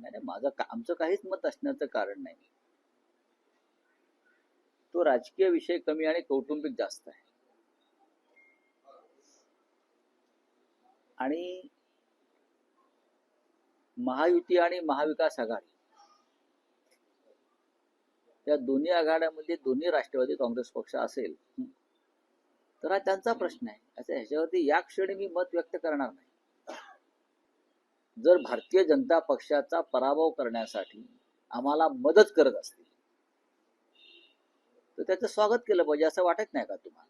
नाही नाही, आमचं काहीच मत असण्याचं कारण नाही. तो राजकीय विषय कमी आणि कौटुंबिक जास्त आहे. आणि महायुती आणि महाविकास आघाडी या दोन्ही आघाड्यामध्ये दोन्ही राष्ट्रवादी काँग्रेस पक्ष असेल तर हा त्यांचा प्रश्न आहे. असं ह्याच्यावरती या क्षणी मी मत व्यक्त करणार नाही. जर भारतीय जनता पक्षाचा पराभव करण्यासाठी आम्हाला मदत करत असतील तर त्याचं स्वागत केलं पाहिजे. असं वाटत नाही का तुम्हाला?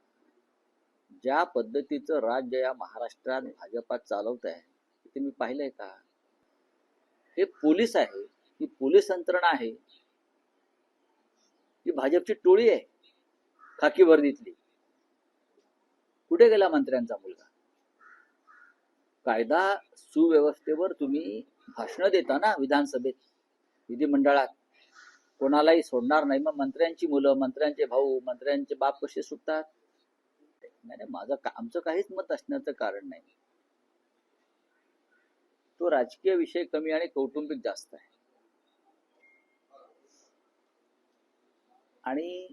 ज्या पद्धतीचं राज्य या महाराष्ट्रात भाजपा चालवत आहे ते मी पाहिलंय का? हे पोलीस आहे, ही पोलीस यंत्रणा आहे, ही भाजपची टोळी आहे खाकी वर्दीतली. कुठे गेला मंत्र्यांचा मुलगा? कायदा सुव्यवस्थेवर तुम्ही भाषण देता ना विधानसभेत, विधिमंडळात, कोणालाही सोडणार नाही. मग मंत्र्यांची मुलं, मंत्र्यांचे भाऊ, मंत्र्यांचे बाप कसे सुटतात? नाही नाही, आमचं काहीच मत असण्याचं कारण नाही. तो राजकीय विषय कमी आणि कौटुंबिक जास्त आहे. आणि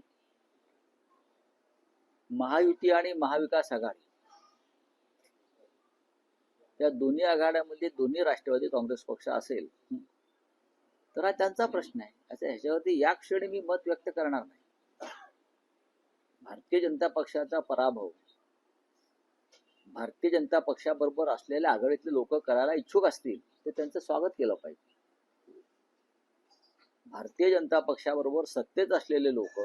महायुती आणि महाविकास आघाडी या दोन्ही आघाड्यामध्ये दोन्ही राष्ट्रवादी काँग्रेस पक्ष असेल तर हा त्यांचा प्रश्न आहे. असं ह्याच्यावरती या क्षणी मी मत व्यक्त करणार नाही. भारतीय जनता पक्षाचा पराभव भारतीय जनता पक्षाबरोबर असलेल्या आघाडीतले लोक करायला इच्छुक असतील तर त्यांचं स्वागत केलं पाहिजे. भारतीय जनता पक्षाबरोबर सत्तेत असलेले लोक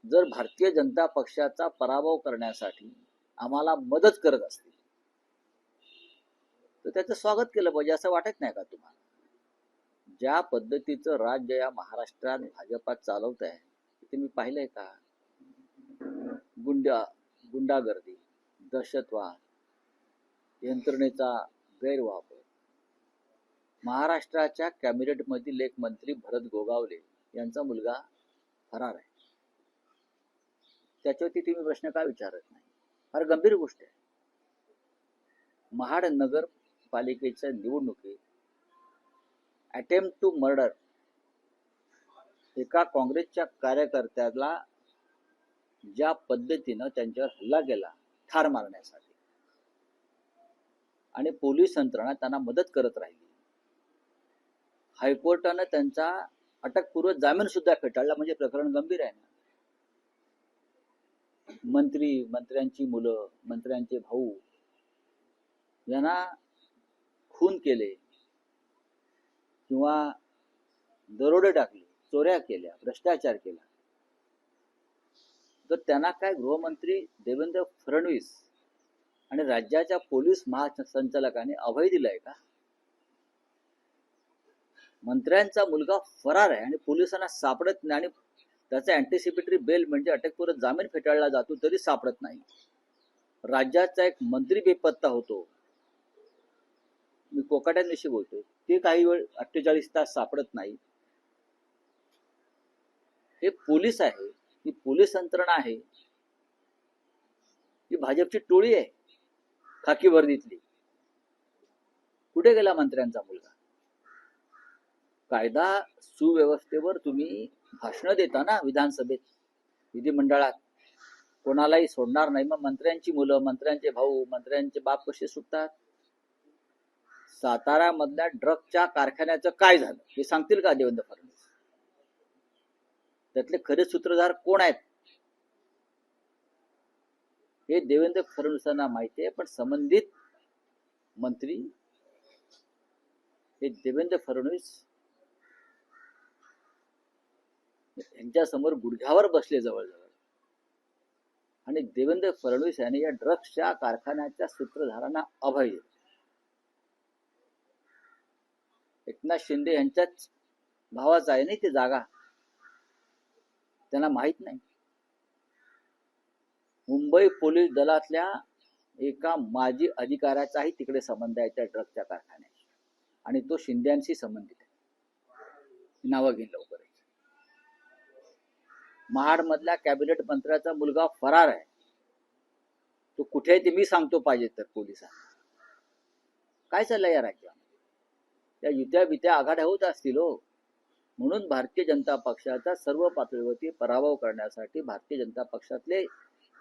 जर भारतीय जनता पक्षाचा पराभव करण्यासाठी आम्हाला मदत करत असतील तर त्याचं स्वागत केलं पाहिजे. असं वाटत नाही का तुम्हाला? ज्या पद्धतीचं राज्य या महाराष्ट्रात भाजपा चालवत आहे ते मी पाहिलंय का? गुंडागर्दी, दहशतवाद, यंत्रणेचा गैरवापर. महाराष्ट्राच्या कॅबिनेटमधील एक मंत्री भरत गोगावले यांचा मुलगा फरार आहे. त्याच्यावरती तुम्ही प्रश्न का विचारत नाही? फार गंभीर गोष्ट आहे. महाड नगरपालिकेच्या निवडणुकीत अटेम्प्ट टू मर्डर एका काँग्रेसच्या कार्यकर्त्याला ज्या पद्धतीनं त्यांच्यावर हल्ला केला ठार मारण्यासाठी आणि पोलीस यंत्रणा त्यांना मदत करत राहिली. हायकोर्टानं त्यांचा अटकपूर्व जामीन सुद्धा फेटाळला. म्हणजे प्रकरण गंभीर आहे ना. मंत्र्यांची मुलं, मंत्र्यांचे भाऊ यांना खून केले किंवा दरोडे टाकले, चोऱ्या केल्या, भ्रष्टाचार केला तर त्यांना काय गृहमंत्री देवेंद्र फडणवीस आणि राज्याच्या पोलीस महासंचालकाने अभय दिलाय का? मंत्र्यांचा मुलगा फरार आहे आणि पोलिसांना सापडत नाही आणि त्याचा अँटिसिपेटरी बेल म्हणजे अटकपूर्व जामीन फेटाळला जातो तरी सापडत नाही. राज्याचा एक मंत्री बेपत्ता होतो. मी कोकाट्यांविषयी बोलतोय. ते काही वेळ 48 तास सापडत नाही. हे पोलीस आहे, ही पोलीस यंत्रणा आहे, ही भाजपची टोळी आहे खाकी वर्दीतली. कुठे गेला मंत्र्यांचा मुलगा? कायदा सुव्यवस्थेवर तुम्ही भाषण देता ना विधानसभेत, विधिमंडळात, कोणालाही सोडणार नाही. मग मंत्र्यांची मुलं, मंत्र्यांचे भाऊ, मंत्र्यांचे बाप कसे सुटतात? साताऱ्यामधल्या ड्रगच्या कारखान्याचं काय झालं हे सांगतील का देवेंद्र फडणवीस? त्यातले खरे सूत्रधार कोण आहेत हे देवेंद्र फडणवीसांना माहिती आहे. पण संबंधित मंत्री हे देवेंद्र फडणवीस यांच्या समोर गुडघ्यावर बसले जवळजवळ. आणि देवेंद्र फडणवीस यांनी या ड्रग्सच्या कारखान्याच्या सूत्रधारांना अभय दिले. एकनाथ शिंदे यांच्याच भावाचा आहे नाही ते जागा, त्यांना माहित नाही. मुंबई पोलीस दलातल्या एका माजी अधिकाऱ्याचाही तिकडे संबंध आहे त्या ड्रग्सच्या कारखान्याशी आणि तो शिंद्यांशी संबंधित आहे. नावं घेईन लवकरच. महाड मधल्या कॅबिनेट मंत्र्याचा मुलगा फरार आहे. तो कुठे आहे ते मी सांगतो पाहिजे तर पोलिसांना. काय चाललंय या राज्यात? त्या युत्या बित्या आघाड्या होत असतील हो. म्हणून भारतीय जनता पक्षाचा सर्व पातळीवरती पराभव करण्यासाठी भारतीय जनता पक्षातले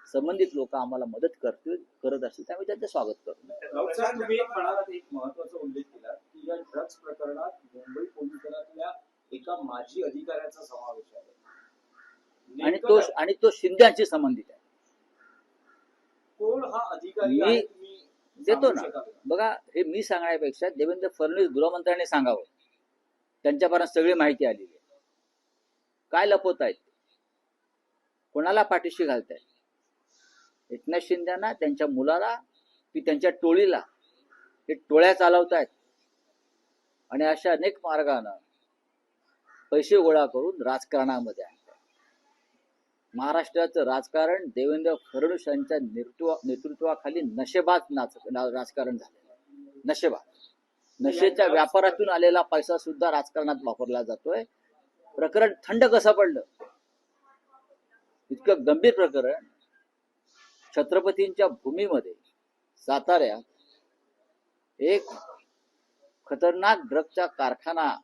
संबंधित लोक आम्हाला मदत करत असतील, त्यामुळे त्यांचं स्वागत करतो. राऊत साहेब, तुम्ही एक म्हणालात, एक महत्त्वाचा उल्लेख केला की या ड्रग्ज प्रकरणात मुंबई पोलीस दलातल्या एका माजी अधिकाऱ्याचा समावेश आहे आणि तो शिंद्याशी संबंधित आहे. कोण हा अधिकारी मी आहे, तुम्ही देतो सांगू ना. शकाल का? बघा, हे मी सांगण्यापेक्षा देवेंद्र फडणवीस गृहमंत्र्यांनी सांगावं. त्यांच्यापर्यंत सगळी माहिती आलेली आहे. काय लपवत आहेत, कोणाला पाठीशी घालतायत? एकनाथ शिंदेना, त्यांच्या मुलाला की त्यांच्या टोळीला? हे टोळ्या चालवतायत आणि अशा अनेक मार्गानं पैसे गोळा करून राजकारणामध्ये आणतात. महाराष्ट्राचं राजकारण देवेंद्र फडणवीस यांच्या नेतृत्वाखाली नशेबाज राजकारण झालेलं आहे. नशेबाज, नशेच्या व्यापारातून आलेला पैसा सुद्धा राजकारणात वापरला जातोय. प्रकरण थंड कसं पडलं? इतकं गंभीर प्रकरण छत्रपतींच्या भूमीमध्ये साताऱ्यात एक खतरनाक ड्रगचा कारखाना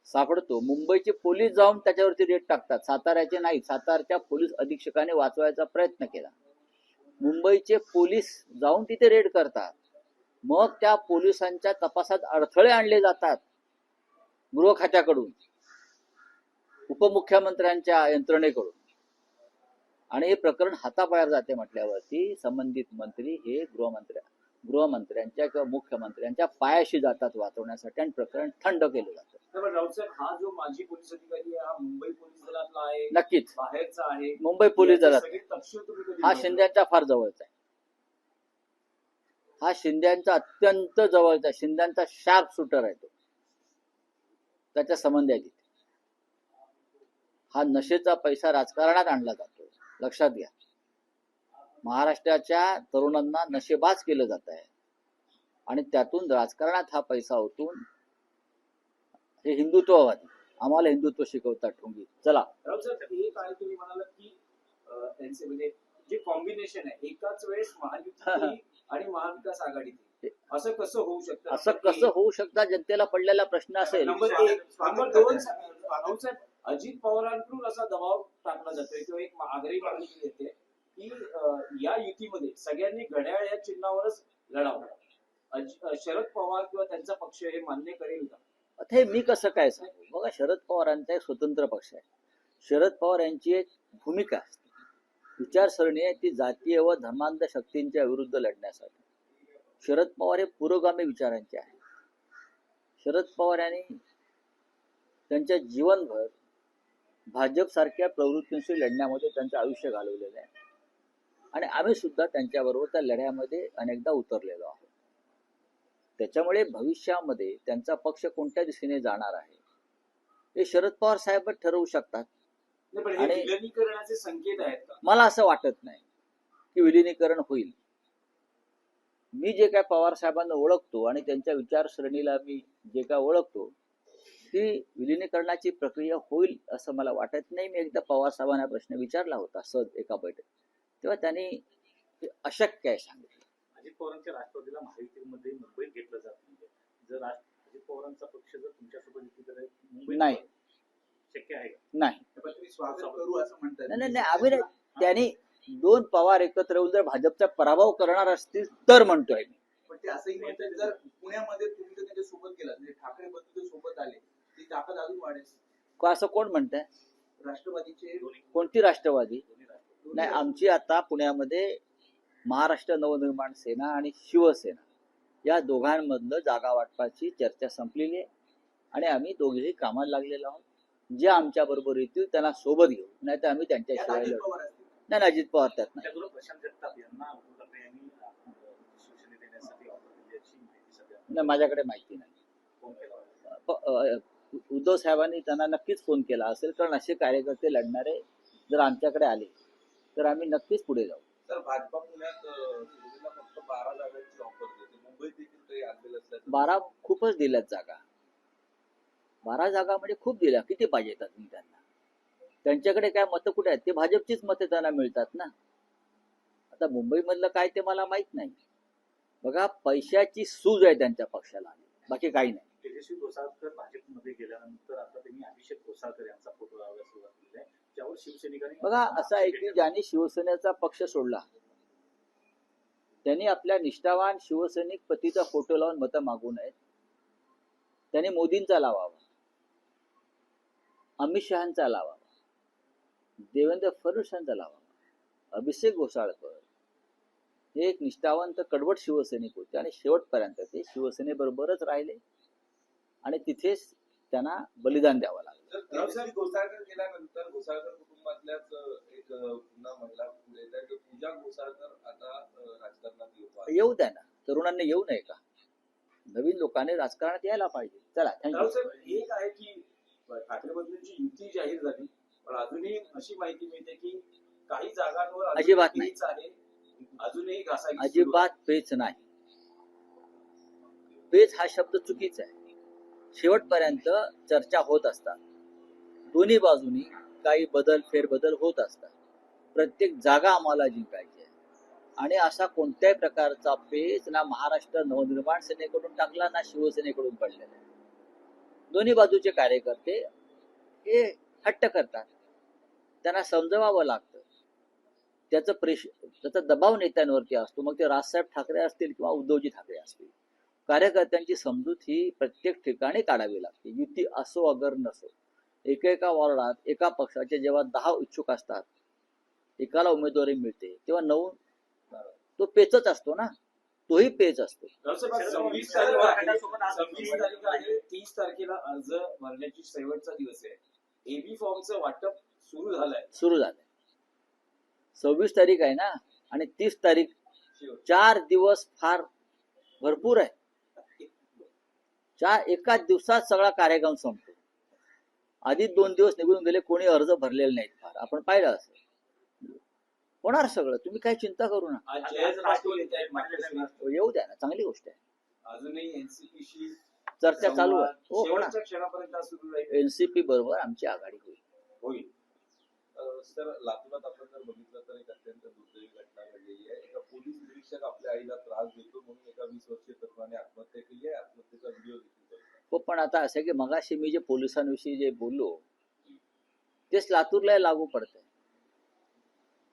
सापडतो. मुंबईचे पोलीस जाऊन त्याच्यावरती रेड टाकतात, साताऱ्याचे नाही. सातारच्या पोलीस अधीक्षकाने वाचवायचा प्रयत्न केला. मुंबईचे पोलीस जाऊन तिथे रेड करतात. मग त्या पोलिसांच्या तपासात अडथळे आणले जातात गृह खात्याकडून, उपमुख्यमंत्र्यांच्या यंत्रणेकडून, आणि हे प्रकरण हाताबाहेर जाते म्हटल्यावरती संबंधित मंत्री हे गृहमंत्र्यांच्या किंवा मुख्यमंत्र्यांच्या पायाशी जातात वाचवण्यासाठी, आणि प्रकरण थंड केलं जातं. राऊत साहेब, हा जो माजी पोलीस अधिकारी आहे, हा मुंबई पोलीस दलातला आहे? नक्कीच बाहेरचा आहे? मुंबई पोलीस दलात. सगळे तपशील तुम्ही कधी हा मिळवले? शिंद्यांचा फार जवळचा आहे. हा शिंद्यांचा अत्यंत जवळचा आहे. शिंद्यांचा शार्प शूटर आहे तो. त्याच्या संबंध आहे तिथे. हा नशेचा पैसा राजकारणात आणला जातो, लक्षात घ्या. महाराष्ट्राच्या तरुणांना नशेबाज केलं जात आहे आणि त्यातून राजकारणात हा पैसा ओतून हे हिंदुत्ववादी आम्हाला हिंदुत्व शिकवतात ठोंगी. चला राऊत साहेब, हे काय तुम्ही म्हणालात की त्यांचे म्हणजे जे कॉम्बिनेशन आहे, एकाच वेळेस महायुती आणि महाविकास आघाडी, असं कसं होऊ शकतं? असं कसं होऊ शकतं? जनतेला पडलेला प्रश्न असेल. नंबर 1. नंबर 2, राऊत साहेब, अजित पवारांकडून असा दबाव टाकला जातोय किंवा एक आग्रही मागणी येते की या युतीमध्ये सगळ्यांनी घड्याळ या चिन्हावरच लढावं. शरद पवार किंवा त्यांचा पक्ष हे मान्य करेल का? आता हे मी कसं काय सांगू? बघा, शरद पवारांचा एक स्वतंत्र पक्ष आहे. शरद पवार यांची एक भूमिका असते, विचारसरणी आहे ती जातीय व धर्मांध शक्तींच्या विरुद्ध लढण्यासाठी. शरद पवार हे पुरोगामी विचारांचे आहे. शरद पवार यांनी त्यांच्या जीवनभर भाजप सारख्या प्रवृत्तींशी लढण्यामध्ये त्यांचं आयुष्य घालवलेलं आहे आणि आम्ही सुद्धा त्यांच्याबरोबर त्या लढ्यामध्ये अनेकदा उतरलेलो आहोत. त्याच्यामुळे भविष्यामध्ये त्यांचा पक्ष कोणत्या दिशेने जाणार आहे हे शरद पवार साहेब ठरवू शकतात. आणि विलिनीकरणाचे संकेत आहेत का? मला असं वाटत नाही की विलिनीकरण होईल. मी जे काय पवार साहेबांना ओळखतो आणि त्यांच्या विचारसरणीला मी जे काय ओळखतो, ती विलिनीकरणाची प्रक्रिया होईल असं मला वाटत नाही. मी एकदा पवार साहेबांना प्रश्न विचारला होता सहज एका बैठकीत, तेव्हा त्यांनी अशक्य आहे सांगितलं. अजित पवारांच्या राष्ट्रवादीला महायुतीमध्ये मुंबईत घेतलं जात नाही. जर अजित पवारांचा पक्ष जर तुमच्यासोबत युती करायला मुंबईत नाही शक्य आहे का? नाही तुम्ही स्वागत करू असं म्हणतात? नाही नाही, आम्ही नाही. त्यांनी दोन पवार एकत्र येऊन जर भाजपचा पराभव करणार असतील तर म्हणतोय मी. पण ते असंही म्हणतात जर पुण्यामध्ये तुम्ही जर त्यांच्या सोबत गेलात, म्हणजे ठाकरे बंधू सोबत आले, ती ताकद अजून वाढेल. असं कोण म्हणतंय? राष्ट्रवादीचे कोणती राष्ट्रवादी? नाही, आमची आता पुण्यामध्ये महाराष्ट्र नवनिर्माण सेना आणि शिवसेना या दोघांमधलं जागा वाटपाची चर्चा संपलेली आहे आणि आम्ही दोघेही कामाला लागलेलो आहोत. जे आमच्या बरोबर येतील त्यांना सोबत घेऊ, नाही तर आम्ही त्यांच्याशिवाय लढू. नाही, अजित पवार त्यात नाही. त्यातून प्रशांत जगताप यांना उद्धव ठाकरे यांनी शिवसेनेत येण्यासाठी ऑफर दिली अशी माहिती सध्या नाही, माझ्याकडे माहिती नाही. फोन केला. उद्धव साहेबांनी त्यांना नक्कीच फोन केला असेल, कारण असे कार्यकर्ते लढणारे जर आमच्याकडे आले तर आम्ही नक्कीच पुढे जाऊ. तर भाजपा पुण्यात शिवसेना फक्त 12 जागांची ऑफर देते, मुंबईत देखील काही आणलेलं असल्याचं. 12 खूपच दिल्यात जागा. 12 जागा म्हणजे खूप दिल्या. किती पाहिजे तुम्ही त्यांना? त्यांच्याकडे काय मतं कुठे आहेत? ते भाजपचीच मतं त्यांना मिळतात ना. आता मुंबईमधलं काय ते मला माहित नाही. बघा, पैशाची सूज आहे त्यांच्या पक्षाला, बाकी काही नाही. तेजस्वी घोसाळकर भाजपमध्ये गेल्यानंतर आता त्यांनी अभिषेक घोसाळकर यांचा फोटो लावायला सुरुवात केली आहे, ज्यावर शिवसैनिकांनी बघा असं आहे की ज्यांनी शिवसेनेचा पक्ष सोडला त्यांनी आपल्या निष्ठावान शिवसैनिक पतीचा फोटो लावून मतं मागू नयेत. त्यांनी मोदींचा लावावा, अमित शहांचा लावावा, देवेंद्र फडणवीसांचा लावावा. अभिषेक घोसाळकर हे एक निष्ठावंत कडवट शिवसैनिक होते आणि शेवटपर्यंत ते शिवसेनेबरोबरच राहिले आणि तिथेच त्यांना बलिदान द्यावं लागलं. जर तेजस्वी घोसाळकर गेल्यानंतर घोसाळकर कुटुंबातल्याच एक पुन्हा महिला पुढे येत आहे, तर पूजा घोसाळकर आता राजकारणात येऊ द्या ना, तरुणांनी येऊ नये का? नवीन लोकांनी राजकारणात यायला पाहिजे. चला, थँक्यू. राव साहेब, एक आहे की ठाकरे बंधूंची युती जाहीर झाली, पण अजूनही अशी माहिती मिळते की काही जागांवर अजून अजिबात नाही. पेच आहे, अजूनही घासाघीस सुरू आहे. अजिबात पेच नाही. पेच हा शब्द चुकीचा आहे. शेवटपर्यंत चर्चा होत असतात, दोन्ही बाजूनी काही बदल फेरबदल होत असतात. प्रत्येक जागा आम्हाला जिंकायची आहे आणि असा कोणत्याही प्रकारचा पेच ना महाराष्ट्र नवनिर्माण सेनेकडून टाकला ना शिवसेनेकडून पडलेला आहे. दोन्ही बाजूचे कार्यकर्ते हे हट्ट करतात, त्यांना समजवावं लागतं. त्याचा दबाव नेत्यांवरती असतो, मग ते राजसाहेब ठाकरे असतील किंवा उद्धवजी ठाकरे असतील. कार्यकर्त्यांची समजूत ही प्रत्येक ठिकाणी काढावी लागते, युती असो अगर नसो. एकेका वॉर्डात एका पक्षाचे जेव्हा 10 इच्छुक असतात, एकाला उमेदवारी मिळते, तेव्हा 9 तो पेचच असतो ना, तोही पेच असतो. राव साहेब, आज 26 तारीख आहे, 26 तारीख आहे, 30 तारखेला अर्ज भरण्याची शेवटचा दिवस आहे. एबी फॉर्मचं वाटप सुरू झालंय. सुरू झालंय. 26 तारीख आहे ना, आणि 30 तारीख, 4 दिवस फार भरपूर आहे. एका दिवसात सगळा कार्यक्रम संपतो. आधी 2 दिवस निघून गेले, कोणी अर्ज भरलेले नाहीत. फार आपण पाहिलं असेल. होणार सगळं, तुम्ही काही चिंता करू नका. आज जयंत राठोड येत आहेत महाराष्ट्रात. येऊ द्या ना, चांगली गोष्ट आहे. अजूनही एनसीपीशी चर्चा चालू आहे. हो, होणार. शेवटच्या क्षणापर्यंत आज सुरू राहील. एनसीपी बरोबर आमची आघाडी होईल. होईल. सर, लातूरात आपण जर बघितलं तर एक अत्यंत दुर्दैवी घटना घडलेली आहे. एका पोलीस निरीक्षक आपल्या आईला त्रास देतो म्हणून एका 20 वर्षीय तरुणाने आत्महत्या केली आहे. आत्महत्येचा व्हिडिओ देखील आहे. हो, पण आता असं आहे की मगाशी मी जे पोलिसांविषयी जे बोललो तेच लातूरला लागू पडतंय.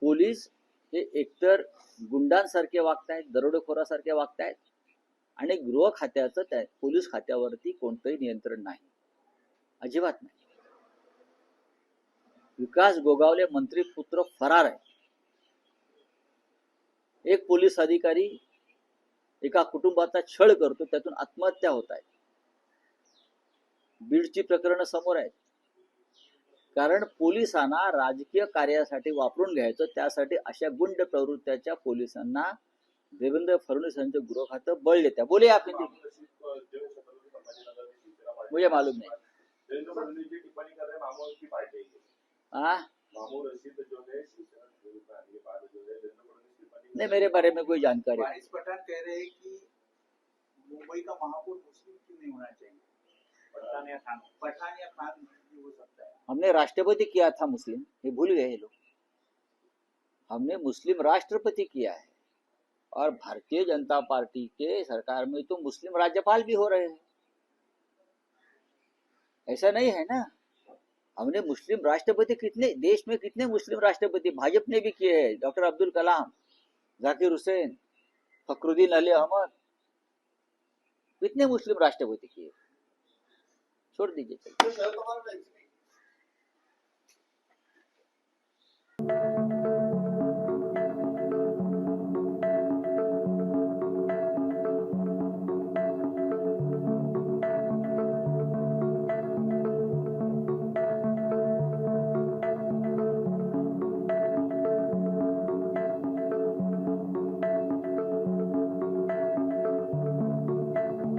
पोलीस हे एकतर गुंडांसारखे वागतायत, दरोडेखोरासारखे वागतायत आणि गृह खात्याचं त्या पोलीस खात्यावरती कोणतंही नियंत्रण नाही, अजिबात नाही. विकास गोगावले मंत्री पुत्र फरार आहे. एक पोलीस अधिकारी एका कुटुंबाचा छळ करतो, त्यातून आत्महत्या होत आहे. बीडची प्रकरणं समोर आहेत. कारण पोलिसांना राजकीय कार्यासाठी वापरून घ्यायचं, त्यासाठी अशा गुंड प्रवृत्त्याच्या पोलिसांना देवेंद्र फडणवीस यांचं गृह खातं बळ देत्या. बोले आप हिंदी, मुझे मालूम नहीं. नहीं, मेरे बारे में कोई जानकारी नहीं. वारिस पठान कह रहे हैं कि मुंबई का महापौर मुस्लिम क्यों नहीं होना चाहिए? पठान या खान भी हो सकता है. हमने राष्ट्रपति किया था मुस्लिम, ये भूल गए ये लोग. हमने मुस्लिम राष्ट्रपति किया है और भारतीय जनता पार्टी के सरकार में तो मुस्लिम राज्यपाल भी हो रहे हैं. ऐसा नहीं है ना. हमने मुस्लिम राष्ट्रपति कितने देश में, कितने मुस्लिम राष्ट्रपति भाजपा ने भी किए हैं. डॉक्टर अब्दुल कलाम, जाकिर हुसैन, फखरुद्दीन अली अहमद, कितने मुस्लिम राष्ट्रपति किए. छोड़ दीजिए. शरद पवार